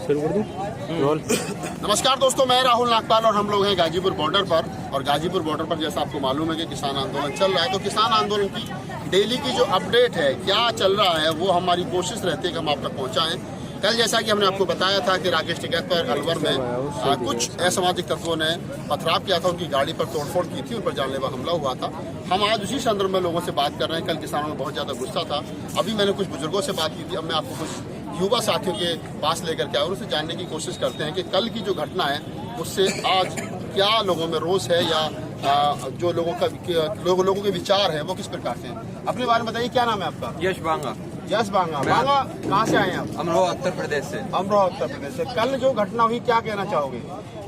शुरू कर दूं? रोल। नमस्कार दोस्तों, मैं राहुल नागपाल और हम लोग हैं गाजीपुर बॉर्डर पर। और गाजीपुर बॉर्डर पर जैसा आपको मालूम है कि किसान आंदोलन चल रहा है, तो किसान आंदोलन की डेली की जो अपडेट है, क्या चल रहा है, वो हमारी कोशिश रहती है कि हम आप तक पहुँचाएँ। कल जैसा कि हमने आपको बताया था कि राकेश टिकैत पर अलवर में कुछ असामाजिक तत्वों ने पथराव किया था, उनकी गाड़ी पर तोड़फोड़ की थी, उन पर जानलेवा हमला हुआ था। हम आज उसी संदर्भ में लोगों से बात कर रहे हैं। कल किसानों में बहुत ज़्यादा गुस्सा था। अभी मैंने कुछ बुजुर्गों से बात की थी, अब मैं आपको कुछ युवा साथियों के पास लेकर के आया और उनसे जानने की कोशिश करते हैं कि कल की जो घटना है उससे आज क्या लोगों में रोष है या जो लोगों के विचार है वो किस प्रकार से हैं। अपने बारे में बताइए, क्या नाम है आपका? यश बांगा। यश बांगा। बांगा कहाँ से आए हैं आप? अमरोहा उत्तर प्रदेश से। अमरोहा उत्तर प्रदेश से। कल जो घटना हुई, क्या कहना चाहोगे?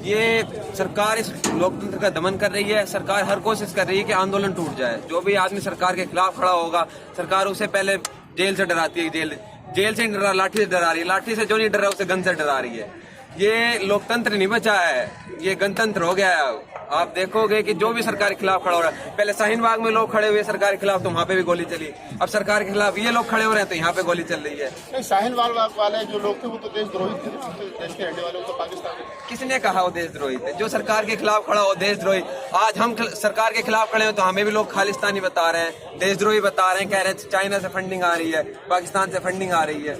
ये सरकार इस लोकतंत्र का दमन कर रही है। सरकार हर कोशिश कर रही है कि आंदोलन टूट जाए। जो भी आदमी सरकार के खिलाफ खड़ा होगा, सरकार उसे पहले जेल से डराती है, जेल से डरा, लाठी से डरा रही है, लाठी से जो नहीं डर रहा उसे गन से डरा रही है। ये लोकतंत्र नहीं बचा है, ये गणतंत्र हो गया है। आप देखोगे कि जो भी सरकार के खिलाफ खड़ा हो रहा है, पहले शाहीन बाग में लोग खड़े हुए सरकार के खिलाफ तो वहाँ पे भी गोली चली, अब सरकार के खिलाफ ये लोग खड़े हो रहे हैं तो यहाँ पे गोली चल रही है। नहीं, शाहीन बाग वाले जो लोग थे वो तो देशद्रोही थे, देश के रहने वाले, वो तो पाकिस्तान। किसने कहा वो देशद्रोही थे? जो सरकार के खिलाफ खड़ा हो देशद्रोही। आज हम सरकार के खिलाफ खड़े हो तो हमें भी लोग खालिस्तानी बता रहे हैं, देशद्रोही बता रहे हैं, कह रहे हैं चाइना से फंडिंग आ रही है, पाकिस्तान से फंडिंग आ रही है।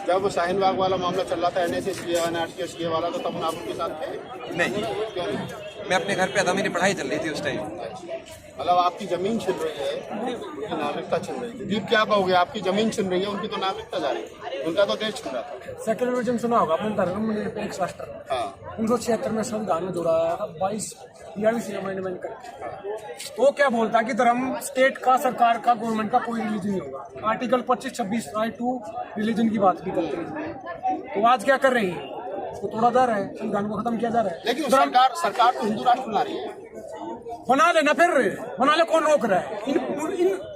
जब वो शाहीन बाग वाला मामला चल रहा था, NSA वाला, तो तब आप उनके साथ थे? नहीं, क्यों नहीं? मैं अपने घर पे था, मेरी पढ़ाई चल रही थी उस टाइम। मतलब आपकी जमीन छिन रही है, उनकी नागरिकता छिन रही है। दीप, क्या कहोगे? आपकी जमीन छिन रही है, उनकी तो नागरिकता जा रही है, उनका तो देश छिन रहा था। सेक्युलरिज्म सुना होगा आपने, धर्मनिरपेक्ष राष्ट्र। हाँ। 1976 में संविधान में जोड़ा है 22 अमेंडमेंट करके। तो क्या बोलता है कि धर्म स्टेट का, सरकार का, गवर्नमेंट का कोई रिलीजन नहीं होगा। आर्टिकल 25-26 राइट टू रिलीजन की बात भी करते हैं। तो आज क्या कर रही है, उसको तोड़ा जा रहा है, संविधान को खत्म किया जा रहा है। लेकिन सरकार तो हिंदू राष्ट्र बना रही है। बना लेना, फिर बना ले, कौन रोक रहा है? इन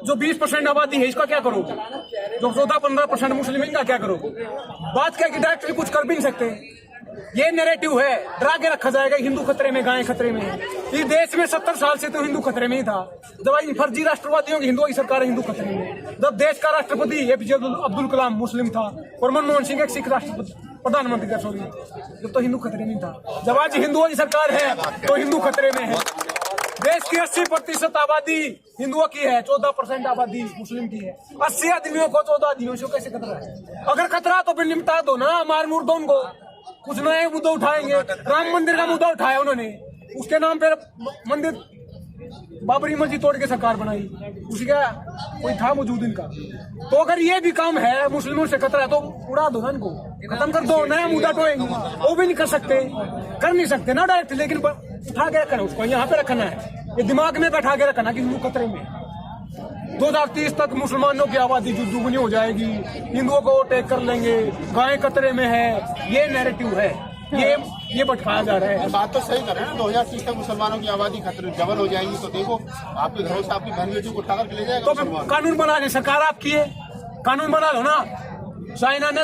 जो 20% आबादी है, इसका क्या करोगे? जो 14-15% मुस्लिम, इनका क्या करोगे? बात क्या कि डायरेक्टली कुछ कर भी नहीं सकते। ये नैरेटिव है, डरा के रखा जाएगा हिंदू खतरे में, गाय खतरे में है। इस देश में 70 साल से तो हिंदू खतरे में ही था। जब इन फर्जी राष्ट्रवादियों की हिंदुओं की सरकार हिंदू खतरे में। जब देश का राष्ट्रपति APJ अब्दुल कलाम मुस्लिम था और मनमोहन सिंह एक सिख राष्ट्रपति प्रधानमंत्री का, सॉरी, जब तो हिंदू खतरे में था। जब आज हिंदुओं की सरकार है तो हिंदू खतरे में है। देश की 80% आबादी हिंदुओं की है, 14% आबादी मुस्लिम की है। 80 आदमियों को 14 आदमियों से कैसे खतरा है? अगर खतरा तो फिर निपटा दो ना, मार मुर दो उनको। कुछ नए मुद्दा उठाएंगे। राम मंदिर का मुद्दा उठाया उन्होंने, उसके नाम पे मंदिर, बाबरी मस्जिद तोड़ के सरकार बनाई, उसी का कोई था वजूद इनका। तो अगर ये भी काम है, मुस्लिमों से खतरा है, तो उड़ा दो ना इनको, खत्म कर दो। नया मुद्दा टोएंगे, वो भी नहीं कर सकते ना डायरेक्ट, लेकिन उठा के रखना, उसको यहाँ पे रखना है, ये दिमाग में बैठा के रखना कि हिंदू खतरे में। 2030 तक मुसलमानों की आबादी जो दुगनी हो जाएगी, हिंदुओं को टेक कर लेंगे, गाय खतरे में है, ये नैरेटिव है, ये भटकाया जा रहा है। बात तो सही कर रहे हैं ना, 2030 तक मुसलमानों की आबादी खतरे डबल हो जाएगी, तो देखो आपके घरों से आपकी बहन बेटियों को उठा करके ले जाएगा। तो कानून बना ले, सरकार आपकी है, कानून बना लो ना। चाइना ने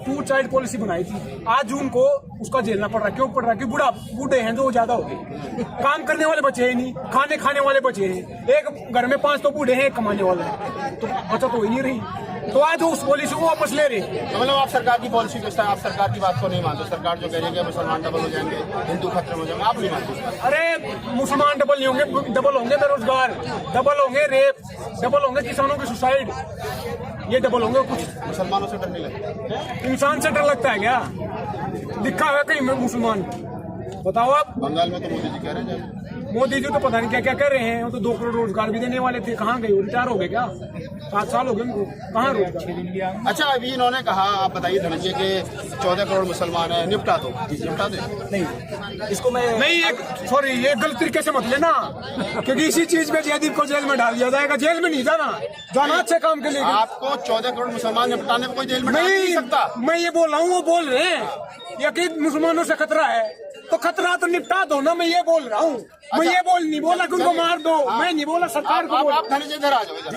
2 चाइल्ड पॉलिसी बनाई थी, आज उनको उसका झेलना पड़ रहा है। क्यों पड़ रहा है? कि बूढ़े हैं जो ज्यादा हो गए, काम करने वाले बचे ही नहीं, खाने वाले बचे हैं। एक घर में 5 तो बूढ़े हैं, एक कमाने वाले हैं, तो बचत हो ही नहीं रही। तो आज उस पॉलिसी को वापस ले रहे। तो मतलब आप सरकार की पॉलिसी को, आप सरकार की बात को नहीं मानते? सरकार जो कह रही है मुसलमान डबल हो जाएंगे, हिंदू खतरे में हो जाएंगे, आप नहीं मानते? अरे मुसलमान डबल नहीं होंगे, डबल होंगे बेरोजगार, डबल होंगे रेप, डबल होंगे किसानों की सुसाइड, ये डबल होंगे। कुछ मुसलमानों से डर नहीं लगता? इंसान से डर लगता है क्या? दिखा है कहीं मुसलमान? बताओ आप। बंगाल में तो मोदी जी कह रहे हैं, मोदी जी तो पता नहीं क्या क्या कर रहे हैं। वो तो 2 करोड़ रोजगार भी देने वाले थे, कहाँ गए? रिटायर हो गए क्या? 7 साल हो गए उनको, कहाँ रोजगार? अच्छा, अभी इन्होंने कहा, आप बताइए धनंजय के 14 करोड़ मुसलमान है, निपटा दो, निपटा दे। नहीं, इसको मैं नहीं, सॉरी, ये गलत तरीके से मत लेना, क्योंकि इसी चीज में जयदीप को जेल में डाल दिया जाएगा। जेल में नहीं जाना अच्छे काम के लिए। आपको 14 करोड़ मुसलमान निपटाने में कोई जेल में डाल नहीं सकता। मैं ये बोल रहा हूँ, वो बोल रहे हैं यकीन मुसलमानों से खतरा है, तो खतरा तो निपटा दो ना, मैं ये बोल रहा हूँ। मैं ये नहीं बोला कि उनको मार दो, मैं नहीं बोला सरकार को बोला। आप धनी जी इधर आ जाओ इधर।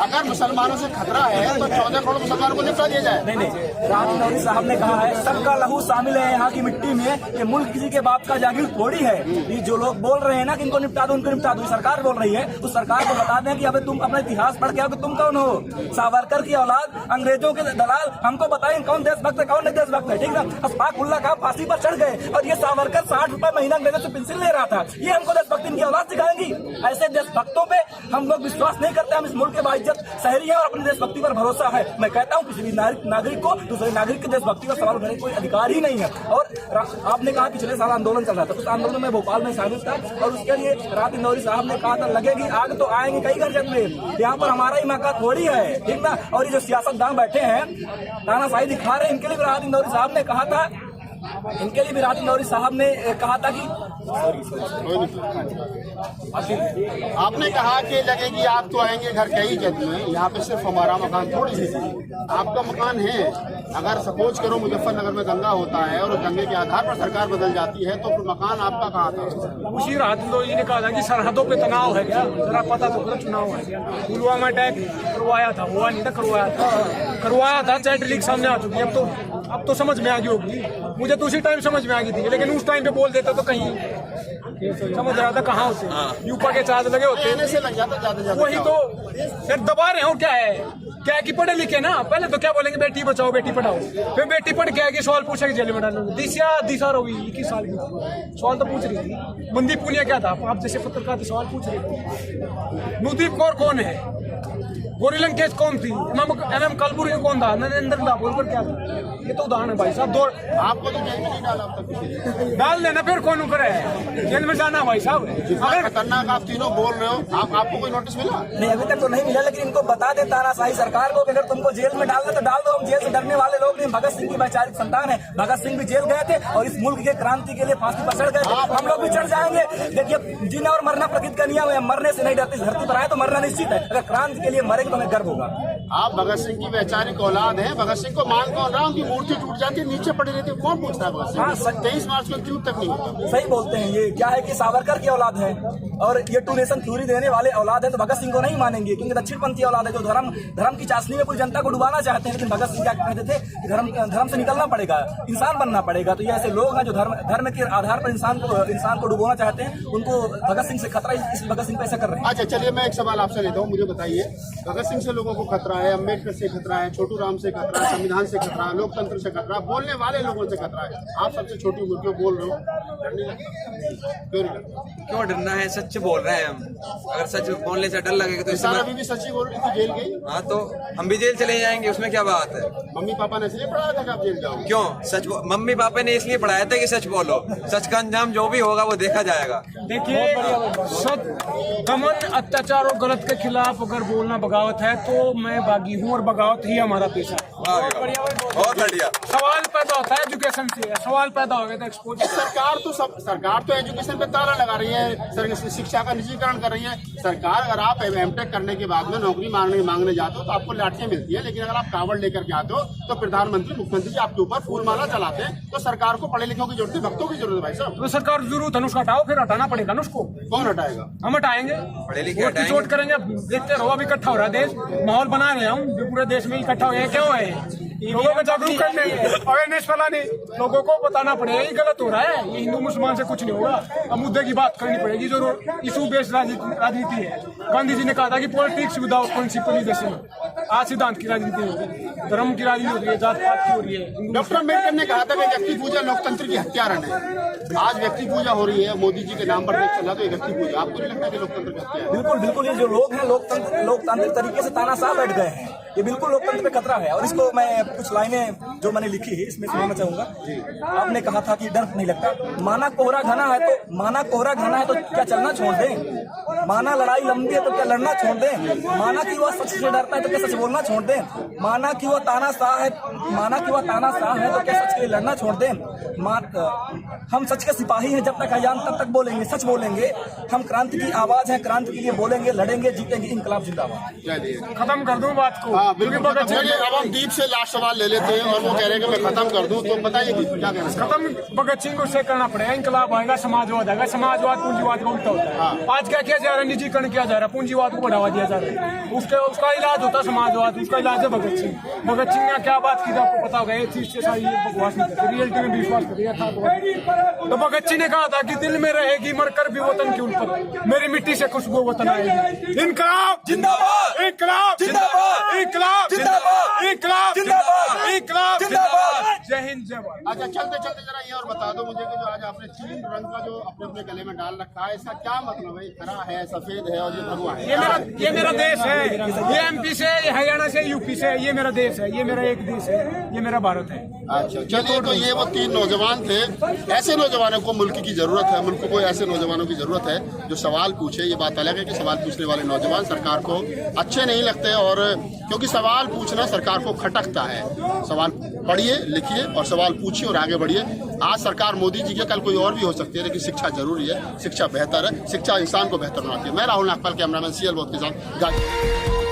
अगर मुसलमानों से खतरा है तो 14 करोड़ मुसलमानों को निपटा दिया जाए। नहीं, राहत इंदौरी साहब ने कहा है सबका लहू शामिल है यहाँ की मिट्टी में, ये मुल्क किसी के बाप का जागीर थोड़ी है। ये जो लोग बोल रहे हैं ना कि इनको निपटा दो, उनको निपटा दो, सरकार बोल रही है, उस सरकार को बता दें कि अबे तुम अपना इतिहास पढ़ के आओ कि तुम कौन हो। सावरकर की औलाद, अंग्रेजों के दलाल, हमको बताएं कौन देशभक्त है कौन नहीं देशभक्त है, ठीक ना। अशफाकुल्लाह खां फांसी पर चढ़ गए और ये सावरकर 60 रुपए महीना अंग्रेजों से पेंशन ले रहा था, ये हमको देशभक्ति इनकी औलाद सिखाएंगी। ऐसे देशभक्तों पे हम लोग विश्वास नहीं करते, हम इस मुल्क के बाइज्जत शहरी हैं और अपनी देशभक्ति पर भरोसा है। मैं कहता हूँ किसी भी नागरिक को दूसरे नागरिक की देशभक्ति का सवाल करने कोई अधिकार ही नहीं है। और आपने कहा पिछले साल आंदोलन चल रहा था, उस आंदोलन में भोपाल में शामिल था और उसके लिए राहत इंदौरी साहब ने कहा था लगेगी आग तो आएंगे कई घर जंगले, यहाँ पर हमारा ही मौका थोड़ी है, ठीक ना। और ये जो सियासतदान बैठे हैं तानाशाही दिखा रहे हैं, इनके लिए भी राहत इंदौरी साहब ने कहा था, इनके लिए भी राहत इंदौरी साहब ने कहा था कि आपने कहा कि लगेगी आग तो आएंगे घर कई जगह में, यहाँ पे सिर्फ हमारा मकान थोड़ी सी आपका मकान है। अगर सपोज करो मुजफ्फरनगर में दंगा होता है और उस दंगे के आधार पर सरकार बदल जाती है तो फिर मकान आपका कहाँ था? उसी राहत इंदौरी जी ने कहा था कि सरहदों पे तनाव है क्या, जरा पता तो करो चुनाव है क्या। पुलवामा अटैक करवाया था, हुआ नहीं था, करवाया था, चैट लीक सामने आ चुकी है। अब तो समझ में आ गई होगी, मुझे तो उसी टाइम समझ में आ गई थी, लेकिन उस टाइम पे बोल देता तो कहीं समझ रहा था कहाँ होते यूपा के चार्ज लगे होते से लग जाता वही तो फिर दबा रहे हो। क्या है कि पढ़े लिखे ना, पहले तो क्या बोलेंगे बेटी बचाओ बेटी पढ़ाओ, फिर बेटी पढ़ के आगे सवाल पूछेगी जेल में डालोगे। दिशा रवि 21 साल की सवाल तो पूछ रही थी। मंदीप पुनिया क्या था, आप जैसे पत्रकार थे सवाल पूछ रहे थे। नुदीप कौर कौन है, गोरिलन केस कौन थी, MM कलपुरी कौन था, नरेंद्र दाभोलकर क्या था। ये तो उदाहरण है भाई साहब। आपको तो जेल में नहीं डाला अब तक, डाल देना फिर कौन करे, जेल में जाना भाई साहब। अगर खतरनाक आप तीनों बोल रहे हो, आपको कोई नोटिस मिला? नहीं अभी तक तो नहीं मिला, लेकिन इनको बता दे तानाशाही सरकार को कि अगर तुमको जेल में डालना तो डाल दो, हम जेल से डरने वाले लोग नहीं। भगत सिंह की वैचारिक संतान है, भगत सिंह भी जेल गए थे और इस मुल्क के क्रांति के लिए फांसी पर चढ़ गए थे, हम लोग भी चढ़ जाएंगे। देखिए जीना और मरना प्रकृति का नियम है, मरने से नहीं डरते, इस धरती पर आए तो मरना निश्चित है। अगर क्रांति के लिए मरेंगे तो हमें गर्व होगा। आप भगत सिंह की वैचारिक औलाद हैं, भगत सिंह को मान कौन रहा, उनकी मूर्ति टूट जाती है नीचे पड़ी रहती है, कौन पूछता है भगत सिंह? 23 मार्च को क्यों तक नहीं होता? सही बोलते हैं, ये क्या है कि सावरकर की औलाद है और ये टू नेशन थ्योरी देने वाले औलाद है, तो भगत सिंह को नहीं मानेंगे क्योंकि दक्षिणपंथी औलाद है जो धर्म की चाशनी में पूरी जनता को डुबाना चाहते हैं। लेकिन भगत सिंह क्या कहते थे कि धर्म से निकलना पड़ेगा, इंसान बनना पड़ेगा। तो ये ऐसे लोग हैं जो धर्म के आधार पर इंसान को डुबाना चाहते हैं, उनको भगत सिंह से खतरा, इस भगत सिंह को ऐसा कर रहे हैं। अच्छा चलिए मैं एक सवाल आपसे लेता हूँ, मुझे बताइए भगत सिंह से लोगों को खतरा है, अम्बेडकर से खतरा है, छोटू राम से खतरा है, संविधान से खतरा है, लोकतंत्र से खतरा है, बोलने वाले लोगों से खतरा है, आप सबसे छोटी उम्र क्यों बोल रहे हो? क्यों नहीं लगता? क्यों डरना है, सच बोल रहे हैं हम। अगर सच बोलने से डर लगेगा तो किसान अभी भी सच्ची बोल रही थी, जेल गई। हाँ तो हम भी जेल चले जाएंगे, उसमें क्या बात है। मम्मी पापा ने इसलिए पढ़ाया था कि आप जेल जाओगे? क्यों सच मम्मी पापा ने इसलिए पढ़ाया था कि सच बोलो, सच का अंजाम जो भी होगा वो देखा जाएगा। देखिए दमन अत्याचार और गलत के खिलाफ अगर बोलना बगावत है तो मैं बागी हूँ और बगावत ही हमारा पेशा है। बहुत बढ़िया। सवाल पैदा होता है एजुकेशन से, सवाल पैदा हो गया था एक्सपोज। सरकार तो एजुकेशन पे ताला लगा रही है, शिक्षा का निजीकरण कर रही है सरकार। अगर आप एमटेक करने के बाद में नौकरी मांगने जाते हो तो आपको लाठियां मिलती है, लेकिन अगर आप कावड़ लेकर के आते हो तो प्रधानमंत्री मुख्यमंत्री जी आपके ऊपर फूलमाला चलाते हैं। तो सरकार को पढ़े लिखों की जरूरत है, भक्तों की जरूरत है भाई साहब। तो सरकार जरूरत है, उसको हटाओ, फिर हटाना पड़ेगा ना उसको। कौन हटाएगा? हम हटाएंगे, पढ़े लिखे हटाएंगे, चोट करेंगे। देखते रहो, अभी इकट्ठा हो रहा है देश, माहौल बना रहे हम जो पूरे देश में इकट्ठा हो गया। क्यों है? लोगों को जागरूक करने, अवेयरनेस फैलाने, लोगों को बताना पड़ेगा ये गलत हो रहा है, ये हिंदू मुसलमान से कुछ नहीं होगा। अब मुद्दे की बात करनी पड़ेगी जो इशू बेस्ड राजनीति है। गांधी जी ने कहा था कि पॉलिटिक्स विदाउट प्रिंसिपलिजेशन, आज सिद्धांत की राजनीति होगी, धर्म की राजनीति हो रही है, जात पात की हो रही है। डॉक्टर अम्बेडकर ने कहा था कि व्यक्ति पूजा लोकतंत्र की हत्यारण है। आज व्यक्ति पूजा हो रही है, मोदी जी के नाम पर देश चला तो ये व्यक्ति पूजा, आपको नहीं लगता कि लोकतंत्र की हत्या है? बिल्कुल बिल्कुल, ये जो लोग हैं लोकतांत्रिक तरीके से तानाशाह बैठ गए हैं, ये बिल्कुल लोकतंत्र पे खतरा है। और इसको मैं कुछ लाइनें जो मैंने लिखी है इसमें सुनाना चाहूंगा। आपने कहा था कि डर नहीं लगता, माना कोहरा घना है तो क्या चलना छोड़ दें, माना लड़ाई लंबी है तो क्या लड़ना छोड़ दें, माना कि वह सच से डरता है तो क्या सच बोलना छोड़ दें, माना कि वह तानाशाह है तो क्या सच के लिए लड़ना छोड़ दें, हम सच के सिपाही हैं, जब तक अजान तब तक बोलेंगे, सच बोलेंगे। हम क्रांति की आवाज हैं, क्रांति के लिए बोलेंगे, लड़ेंगे, जीतेंगे। इंकलाब जिंदाबाद। चलिए खत्म कर दूं बात को। हाँ बिल्कुल क्योंकि भगत सिंह चलिए, अब हम दीप से लास्ट सवाल ले लेते हैं और वो कह रहे हैं कि मैं खत्म कर दूं, तो बताइए कि क्या कहना है? खत्म भगत सिंह को उससे करना पड़ेगा। इंकलाब आएगा, समाजवाद आएगा। समाजवाद पूंजीवाद का उल्टा होता है। आज क्या किया जा रहा है? निजीकरण किया जा रहा है, पूंजीवाद को बढ़ावा दिया जा रहा है। उसका इलाज होता है समाजवाद, उसका इलाज है भगत सिंह। भगत सिंह ने क्या बात की थी आपको पता होगा। एक चीज से सारी बकवास नहीं करती, रियलिटी में विश्वास करिए था। तो भगत सिंह ने कहा था कि दिल में रहेगी मरकर भी वतन की उल्फत, मेरी मिट्टी से खुशबू वतन आएगी। इनकलाब जिंदाबाद, इनकलाब जिंदाबाद, इनकलाब जिंदाबाद, इनकलाब जिंदाबाद, इनकलाब जिंदाबाद। जय हिंद, जय भारत। अच्छा, चलते चलते जरा ये और बता दो मुझे कि जो आज आपने 3 रंग का जो अपने अपने गले में डाल रखा है, इसका क्या मतलब है? हरा है, सफेद है और ये भगवा है। ये मेरा देश है। ये एमपी से, ये हरियाणा से, यूपी से। ये मेरा देश है, ये मेरा एक देश है, ये मेरा भारत है। अच्छा चलिए, तो ये वो 3 नौजवान थे। ऐसे नौजवानों को मुल्क की जरूरत है, मुल्क को ऐसे नौजवानों की जरूरत है जो सवाल पूछे। ये बात अलग है कि सवाल पूछने वाले नौजवान सरकार को अच्छे नहीं लगते, और क्योंकि सवाल पूछना सरकार को खटकता है। सवाल पढ़िए, लिखिए और सवाल पूछिए और आगे बढ़िए। आज सरकार मोदी जी की, कल कोई और भी हो सकती है, लेकिन शिक्षा जरूरी है, शिक्षा बेहतर है, शिक्षा इंसान को बेहतर बनाती है। मैं राहुल नागपाल, कैमरामैन CL बोध के साथ गाजी।